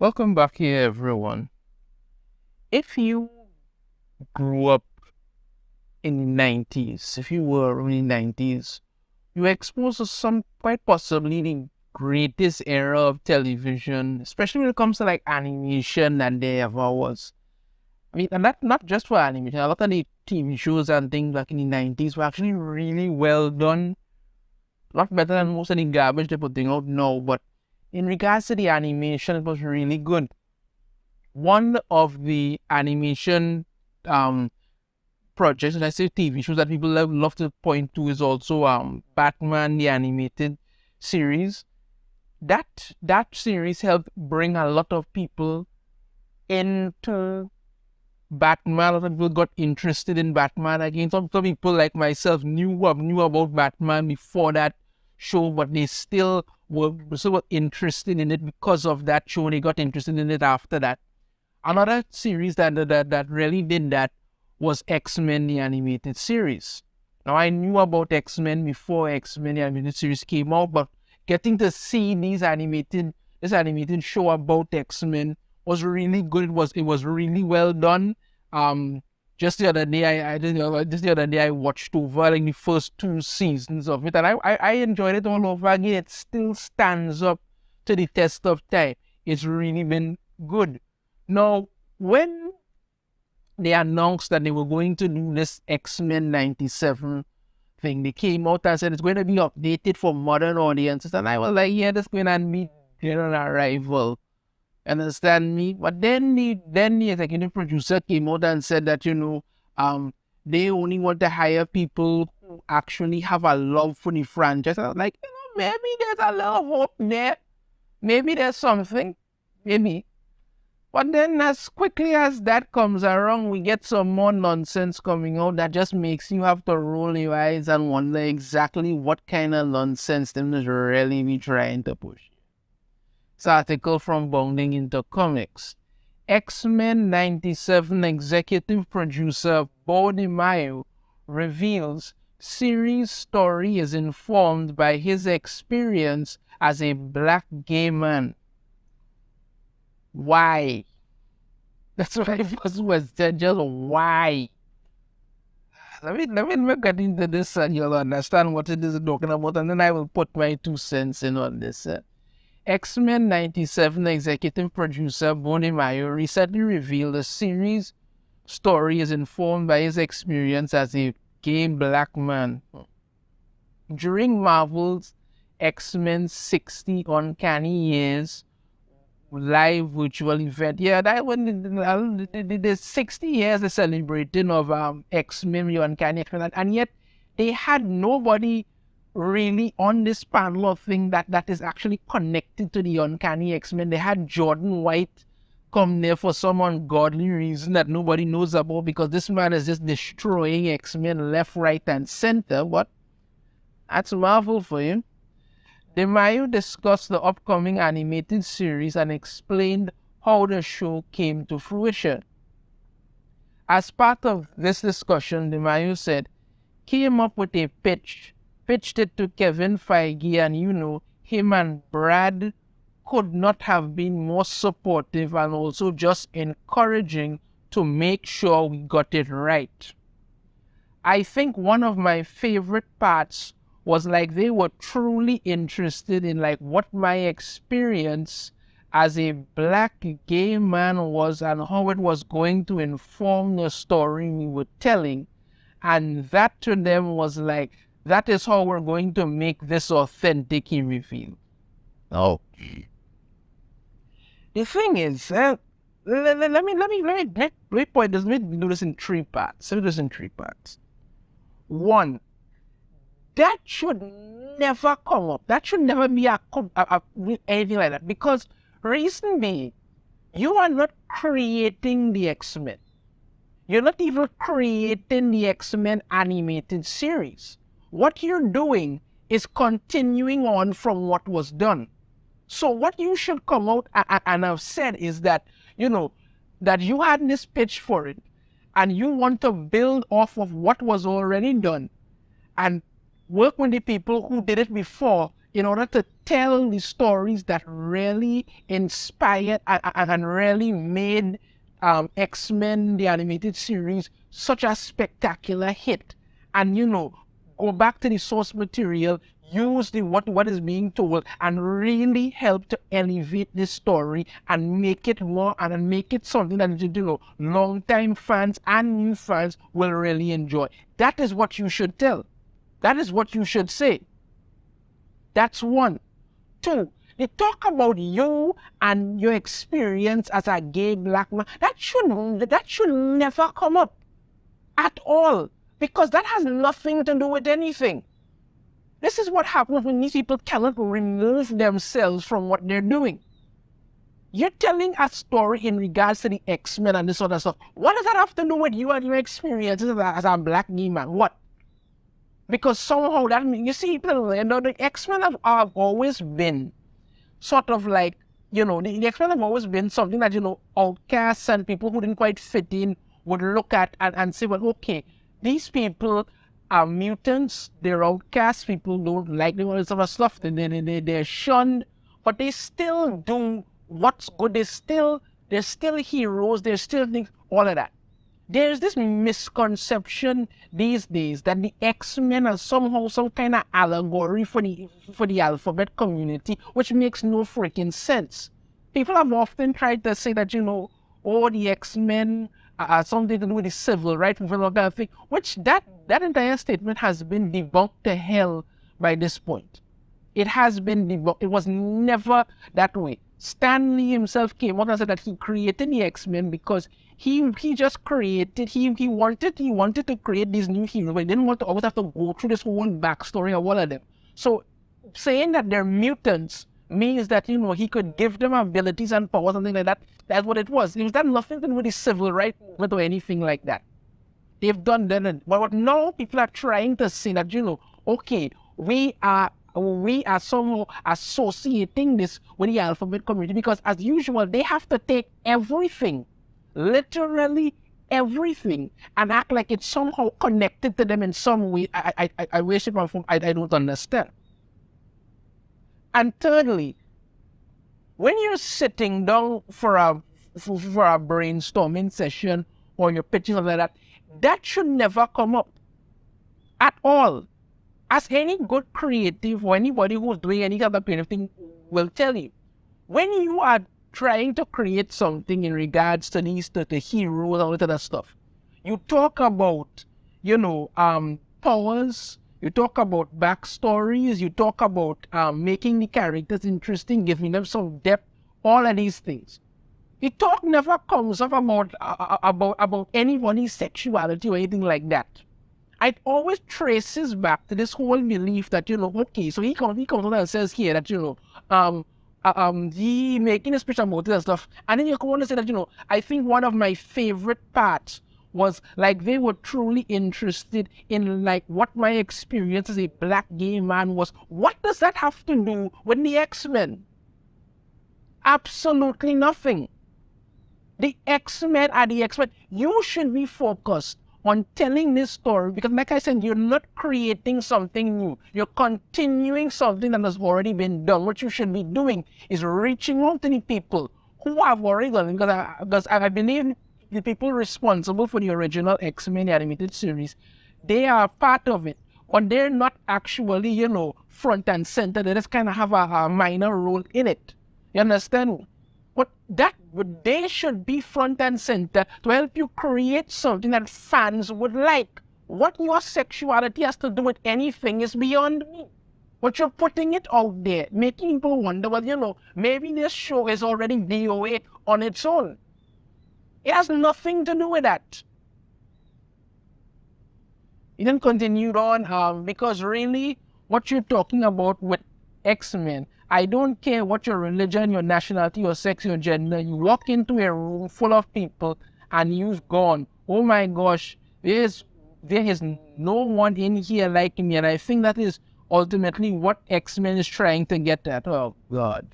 Welcome back here, everyone. If you grew up in the 90s, if you were in the 90s, you were exposed to some quite possibly the greatest era of television, especially when it comes to like animation that there ever was. I mean, and that not just for animation, a lot of the TV shows and things back in the 90s were actually really well done. A lot better than most of the garbage they're putting out now, but in regards to the animation, it was really good. One of the animation um projects, and I say TV shows that people love to point to is also Batman the animated series. That series helped bring a lot of people into Batman. A lot of people got interested in Batman again. Some people like myself knew about Batman before that show, but they still were interested in it because of that show. They got interested in it after that. Another series that really did that was X-Men the animated series. Now I knew about X-Men before X-Men the animated series came out, but getting to see this animated show about X-Men was really good. It was really well done. Um just the other day just the other day I watched over like the first two seasons of it, and I enjoyed it all over again. It still stands up to the test of time. It's really been good. Now, when they announced that they were going to do this X-Men 97 thing, they came out and said it's going to be updated for modern audiences. And I was like, yeah, this going to be dead on arrival. Understand me? But then the executive producer came out and said that, they only want to hire people who actually have a love for the franchise. I was like, maybe there's a little hope there. Maybe there's something. Maybe. But then, as quickly as that comes around, we get some more nonsense coming out that just makes you have to roll your eyes and wonder exactly what kind of nonsense them is really be trying to push. This article from Bounding into Comics. X-Men 97 executive producer Beau DeMayo reveals series story is informed by his experience as a black gay man. Why? That's what I first was just why. Let me get into this and you'll understand what it is talking about, and then I will put my 2 cents in on this. X-Men 97 executive producer Beau DeMayo recently revealed the series story is informed by his experience as a gay black man. During Marvel's X-Men 60 Uncanny Years live virtual event. Yeah, that when the 60 years the celebrating of X-Men, Uncanny X-Men, and yet they had nobody really on this panel of thing that is actually connected to the Uncanny X-Men. They had Jordan White come there for some ungodly reason that nobody knows about, because this man is just destroying X-Men left, right, and center. But that's Marvel for you. DeMayo discussed the upcoming animated series and explained how the show came to fruition. As part of this discussion, DeMayo said, came up with a pitched it to Kevin Feige, and him and Brad could not have been more supportive and also just encouraging to make sure we got it right. I think one of my favorite parts was like they were truly interested in like what my experience as a black gay man was and how it was going to inform the story we were telling. And that to them was like, that is how we're going to make this authentic, he revealed. Oh. The thing is, let me point this. Let me do this in 3 parts. Let me do this in 3 parts. One, that should never come up. That should never be anything like that. Because reason being, you are not creating the X-Men. You're not even creating the X-Men animated series. What you're doing is continuing on from what was done. So what you should come out and have said is that, that you had this pitch for it and you want to build off of what was already done and work with the people who did it before in order to tell the stories that really inspired and really made X-Men, the animated series, such a spectacular hit. And, go back to the source material, use what is being told, and really help to elevate this story and make it more and make it something that long-time fans and new fans will really enjoy. That is what you should tell. That is what you should say. That's one. Two, they talk about you and your experience as a gay black man. That should never come up at all, because that has nothing to do with anything. This is what happens when these people cannot remove themselves from what they're doing. You're telling a story in regards to the X-Men and this sort of stuff. What does that have to do with you and your experiences as a black gay man? What? Because somehow that, you see, the X-Men have always been sort of like, the X-Men have always been something that, outcasts and people who didn't quite fit in would look at and say, well, okay, these people are mutants, they're outcasts, people don't like them, all this other stuff, they're shunned, but they still do what's good, they're still heroes, they're still things, all of that. There's this misconception these days that the X-Men are somehow some kind of allegory for the alphabet community, which makes no freaking sense. People have often tried to say that, the X-Men are something to do with the civil rights movement, all kind of thing, which that entire statement has been debunked to hell by this point. It has been debunked. It was never that way. Stan Lee himself came out and said that he created the X-Men because he just created, he wanted to create these new heroes, but he didn't want to always have to go through this whole backstory of all of them. So saying that they're mutants means that, he could give them abilities and powers, something like that. That's what it was. It was that nothing to do with the civil rights movement or anything like that. They've done that. But now people are trying to say that, okay, we are somehow associating this with the alphabet community, because as usual, they have to take everything, literally everything, and act like it's somehow connected to them in some way. I wish it was from, I don't understand. And thirdly, when you're sitting down for a brainstorming session or you're pitching something like that, that should never come up at all. As any good creative or anybody who's doing any other creative thing will tell you, when you are trying to create something in regards to the heroes and all that other stuff, you talk about, powers, you talk about backstories, you talk about making the characters interesting, giving them some depth, all of these things. The talk never comes up about anybody's sexuality or anything like that. It always traces back to this whole belief that, okay, so he comes out and says here that, he making a speech about this and stuff. And then you come on and say that, I think one of my favorite parts was like they were truly interested in like what my experience as a black gay man was. What does that have to do with the X-Men? Absolutely nothing. The X-Men are the X-Men. You should be focused on telling this story, because like I said, you're not creating something new. You're continuing something that has already been done. What you should be doing is reaching out to the people who have already done it, because I believe the people responsible for the original X-Men animated series, they are part of it, but they're not actually, front and center. They just kind of have a minor role in it. You understand? But they should be front and center to help you create something that fans would like. What your sexuality has to do with anything is beyond me. But you're putting it out there, making people wonder, well, maybe this show is already DOA on its own. It has nothing to do with that. It then continued on, because really, what you're talking about with X-Men, I don't care what your religion, your nationality, your sex, your gender, you walk into a room full of people and you've gone, oh my gosh, there is no one in here like me. And I think that is ultimately what X-Men is trying to get at. Oh God.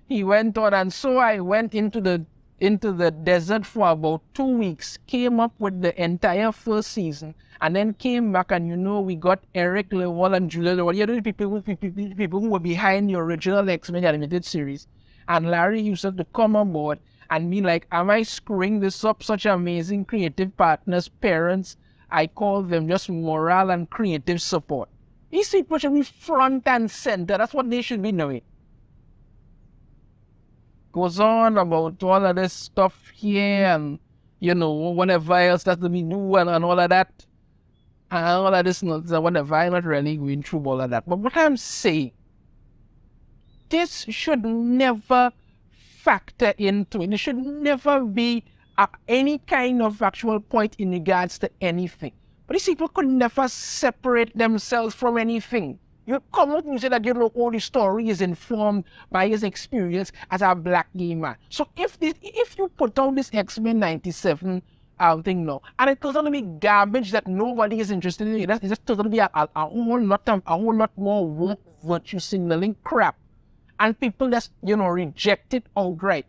He went on, and so I went into the into the desert for about 2 weeks, came up with the entire first season, and then came back, and we got Eric Lewall and Julia Lewall, the people who were behind the original X-Men animated series, and Larry Houston to come on board and be like, am I screwing this up? Such amazing creative partners, parents, I call them just moral and creative support. These people should be front and center. That's what they should be doing. Goes on about all of this stuff here and, whatever else that we do and all of that. And all of this, whatever. I'm not really going through all of that. But what I'm saying, this should never factor into it. There should never be any kind of actual point in regards to anything. But these people could never separate themselves from anything. You come out and say that all the story is informed by his experience as a black gay man. So if you put out this X-Men 97 thing now, and it turns out to be garbage that nobody is interested in, it's just turns out to be a whole lot more virtue signaling crap. And people just, reject it outright.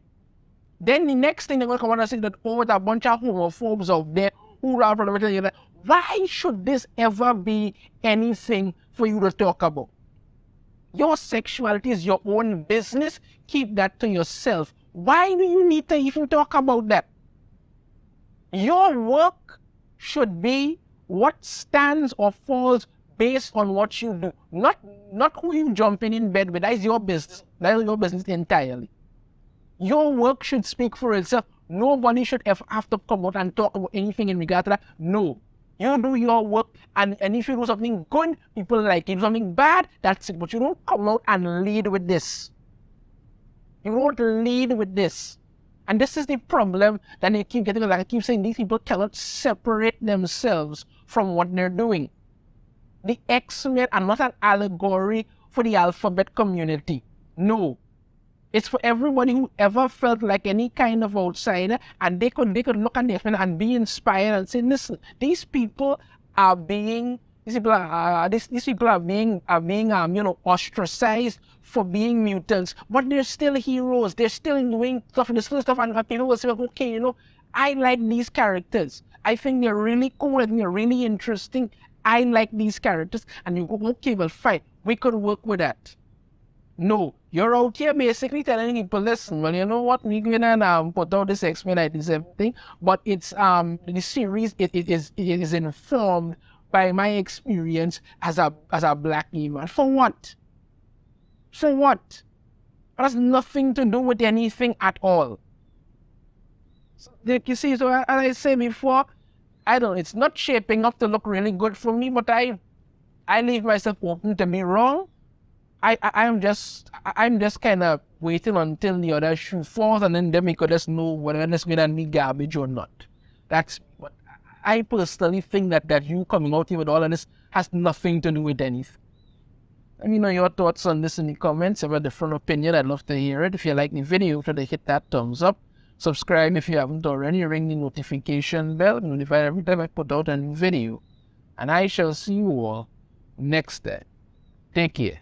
Then the next thing they're going to come out and say that, there's a bunch of homophobes out there who are probably that. Why should this ever be anything for you to talk about? Your sexuality is your own business. Keep that to yourself. Why do you need to even talk about that? Your work should be what stands or falls based on what you do. Not who you jumping in bed with. That is your business. That is your business entirely. Your work should speak for itself. Nobody should ever have to come out and talk about anything in regard to that. No. You do your work, and if you do something good, people like it. Something bad, that's it. But you don't come out and lead with this. You don't lead with this. And this is the problem that they keep getting. Like I keep saying, these people cannot separate themselves from what they're doing. The X-Men are not an allegory for the alphabet community. No. It's for everybody who ever felt like any kind of outsider, and they could look at the X-Men and be inspired and say, listen, these people are being ostracized for being mutants, but they're still heroes. They're still doing stuff, and people will say, okay, I like these characters. I think they're really cool and they're really interesting. I like these characters, and you go, okay, well, fine, we could work with that. No, you're out here basically telling people, listen, well, you know what, we're gonna put out this X-Men 97 thing, but it's the series it is informed by my experience as a black man. For what? For what? It has nothing to do with anything at all. So, like you see, so as I said before, it's not shaping up to look really good for me, but I leave myself open to be wrong. I'm just kind of waiting until the other shoe falls, and then we could just know whether it's going to be garbage or not. That's what I personally think, that you coming out here with all of this has nothing to do with anything. Let me know your thoughts on this in the comments. If you have a different opinion, I'd love to hear it. If you like the video, try to hit that thumbs up. Subscribe if you haven't already. Ring the notification bell. Notify every time I put out a new video. And I shall see you all next time. Take care.